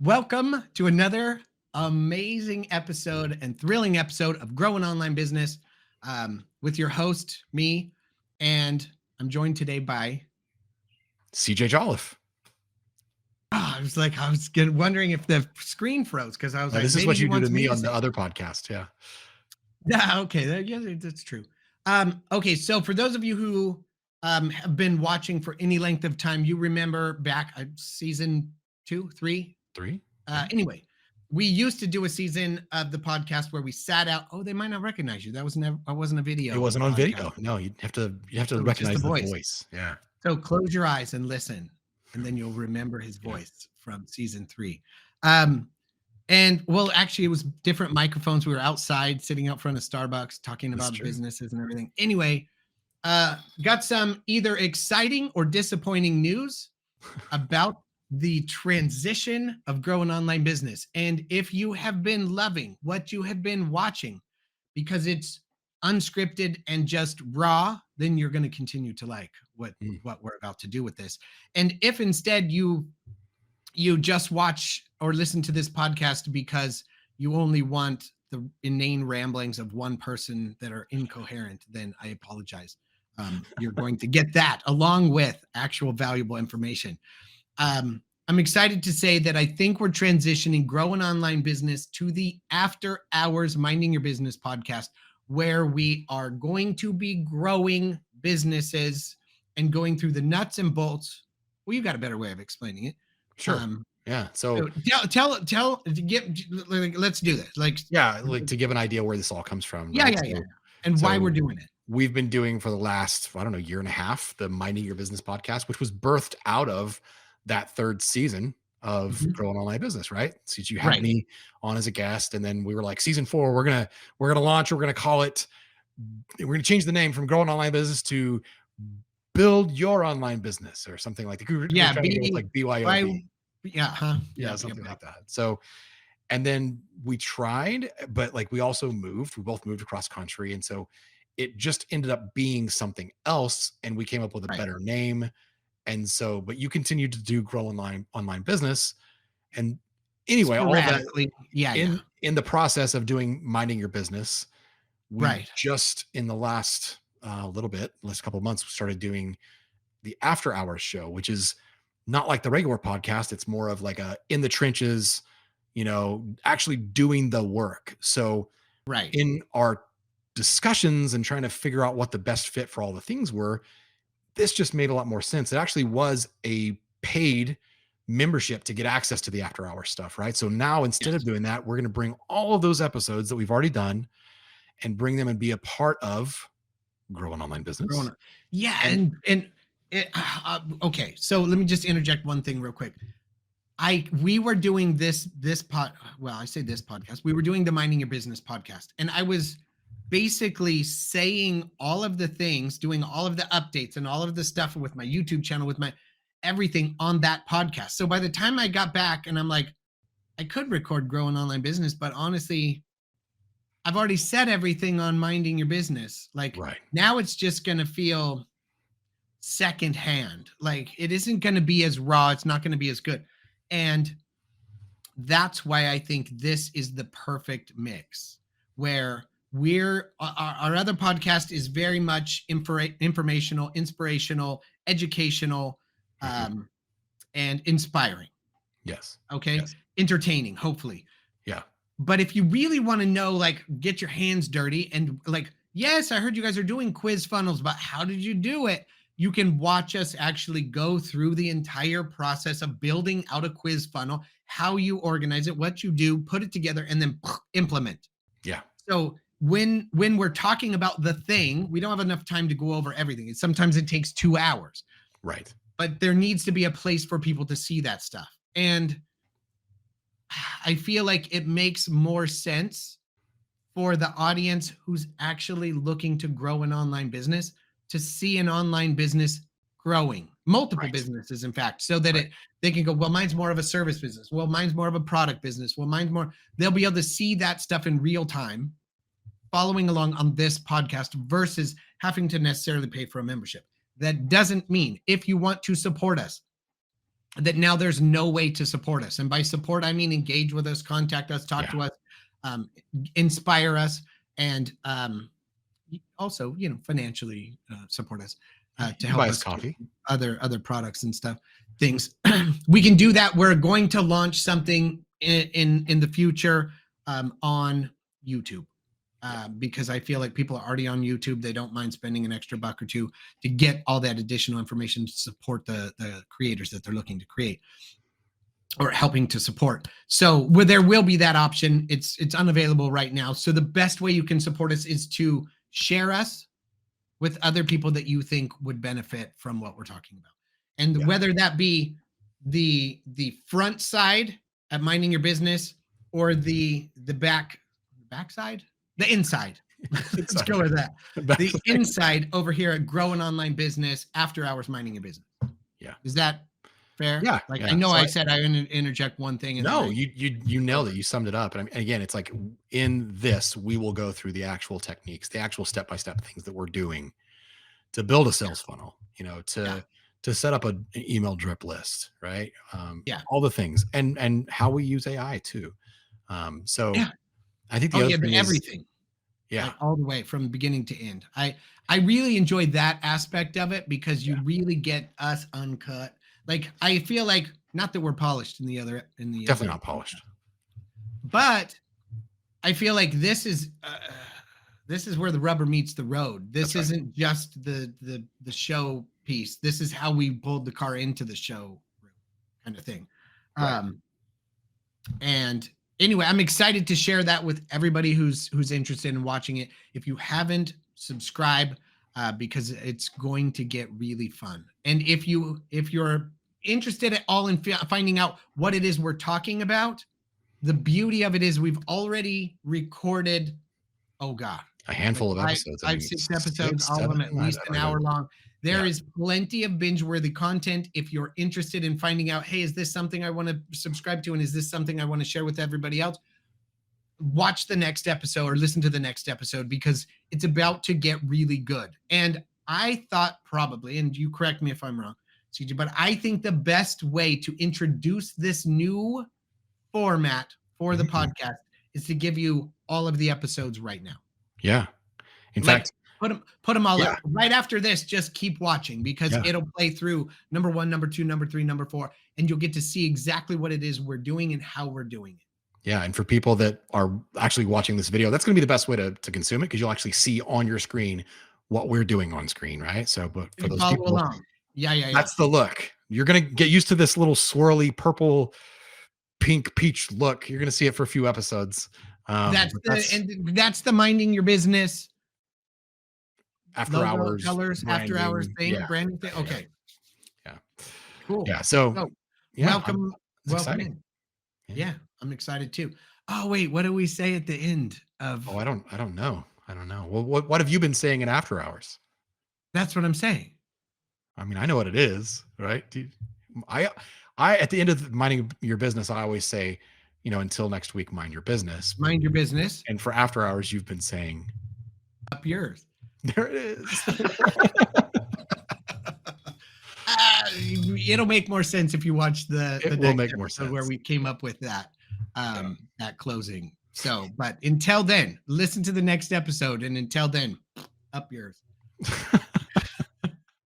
Welcome to another amazing episode and thrilling episode of Grow an Online Business with your host, me, and I'm joined today by CJ Jolliffe. I was wondering if the screen froze because I was like, This is maybe what he you do wants to me to on say the other podcast. Yeah. Yeah, okay, yeah, that's true. Okay, so for those of you who have been watching for any length of time, you remember back season 2, 3. Anyway, we used to do a season of the podcast where we sat out. Oh, they might not recognize you. That wasn't a video. It wasn't on podcast. video. No, you have to So recognize the voice. Yeah. So close your eyes and listen, and then you'll remember his voice from season 3. And well, actually, it was different microphones. We were outside, sitting out front of Starbucks, talking about businesses and everything. Anyway, got some either exciting or disappointing news about the transition of Grow an Online Business. And if you have been loving what you have been watching because it's unscripted and just raw, then you're going to continue to like what we're about to do with this. And if instead you just watch or listen to this podcast because you only want the inane ramblings of one person that are incoherent, then I apologize. You're going to get that along with actual valuable information. I'm excited to say that I think we're transitioning Grow an Online Business to the After Hours Minding Your Business podcast, where we are going to be growing businesses and going through the nuts and bolts. Well, you got a better way of explaining it. Sure. Yeah. So let's do this. To give an idea where this all comes from. Yeah. And why we're doing it. We've been doing for the last, year and a half, the Minding Your Business podcast, which was birthed out of that third season of Grow an Online Business, right? Since you had me on as a guest, and then we were like, season 4, we're gonna launch. We're gonna call it. We're gonna change the name from Grow an Online Business to Build Your Online Business or something like that. Yeah, like BYOB. Yeah, something like that. So, and then we tried, but like we also moved. We both moved across country, and so it just ended up being something else, and we came up with a better name. And so, but you continue to do Grow Online Business. And anyway, all of that in the process of doing Minding Your Business, we just in the last last couple of months, we started doing the After Hours show, which is not like the regular podcast. It's more of like a in the trenches, actually doing the work. So in our discussions and trying to figure out what the best fit for all the things were, this just made a lot more sense. It actually was a paid membership to get access to the after hour stuff, right? So now instead of doing that, we're going to bring all of those episodes that we've already done and bring them and be a part of Grow an Online Business. Okay. So let me just interject one thing real quick. We were doing this podcast. We were doing the Minding Your Business podcast, and I was basically saying all of the things, doing all of the updates and all of the stuff with my YouTube channel, with my everything on that podcast. So by the time I got back and I'm like, I could record Grow an Online Business, but honestly, I've already said everything on Minding Your Business. Now it's just going to feel secondhand. Like it isn't going to be as raw. It's not going to be as good. And that's why I think this is the perfect mix where our other podcast is very much informational, inspirational, educational, and inspiring. Yes. Okay. Yes. Entertaining, hopefully. Yeah. But if you really want to know, get your hands dirty and yes, I heard you guys are doing quiz funnels, but how did you do it? You can watch us actually go through the entire process of building out a quiz funnel, how you organize it, what you do, put it together, and then implement. Yeah. So when we're talking about the thing, we don't have enough time to go over everything. Sometimes it takes 2 hours. Right. But there needs to be a place for people to see that stuff. And I feel like it makes more sense for the audience who's actually looking to grow an online business to see an online business growing, multiple businesses, in fact, so that they can go, well, mine's more of a service business. Well, mine's more of a product business. Well, mine's more, they'll be able to see that stuff in real time, following along on this podcast versus having to necessarily pay for a membership. That doesn't mean if you want to support us, that now there's no way to support us. And by support, I mean engage with us, contact us, talk to us, um, inspire us, and also, financially support us to help Buy us us coffee. other products and stuff, things. We can do that. We're going to launch something in the future on YouTube. Because I feel like people are already on YouTube. They don't mind spending an extra buck or two to get all that additional information to support the creators that they're looking to create or helping to support. So there will be that option. It's unavailable right now. So the best way you can support us is to share us with other people that you think would benefit from what we're talking about. And whether that be the front side at minding your business or the backside, the inside. Let's go with that. The inside over here at Grow an Online Business, after hours minding your business. Yeah. Is that fair? Yeah. Like, I know so I said I interject one thing. And no, you nailed it. You summed it up. And again, it's like in this, we will go through the actual techniques, the actual step-by-step things that we're doing to build a sales funnel, to set up an email drip list, right? All the things and how we use AI too. So I think the other thing is everything. Like all the way from beginning to end. I really enjoy that aspect of it because you really get us uncut. Like, I feel like, not that we're polished in the definitely not polished, but I feel like this is where the rubber meets the road. This isn't just the show piece. This is how we pulled the car into the show kind of thing. And anyway, I'm excited to share that with everybody who's interested in watching it. If you haven't, subscribe because it's going to get really fun. And if you're interested at all in finding out what it is we're talking about, the beauty of it is we've already recorded, a handful of episodes. 6 episodes, all of them at least an hour long. There is plenty of binge-worthy content. If you're interested in finding out, hey, is this something I want to subscribe to? And is this something I want to share with everybody else? Watch the next episode or listen to the next episode because it's about to get really good. And I thought probably, and you correct me if I'm wrong, CJ, but I think the best way to introduce this new format for the podcast is to give you all of the episodes right now. Yeah. In fact, put them all up right after this. Just keep watching because it'll play through number 1, number 2, number 3, number 4, and you'll get to see exactly what it is we're doing and how we're doing it. Yeah. And for people that are actually watching this video, that's going to be the best way to consume it because you'll actually see on your screen what we're doing on screen. Right. So, but for those people, along. That's the look. You're going to get used to this little swirly purple, pink, peach look. You're going to see it for a few episodes. That's the minding your business after hours colors branding, after hours thing, branding thing. Okay. Yeah. Cool. Yeah. So welcome in. Yeah, I'm excited too. Oh wait, what do we say at the end of? I don't know. Well, what have you been saying in after hours? That's what I'm saying. I mean, I know what it is, right? I at the end of minding your business, I always say, until next week, mind your business. Mind your business. And for after hours, you've been saying, up yours. There it is. It'll make more sense if you watch it will make more sense where we came up with that closing. So, but until then, listen to the next episode, and until then, up yours.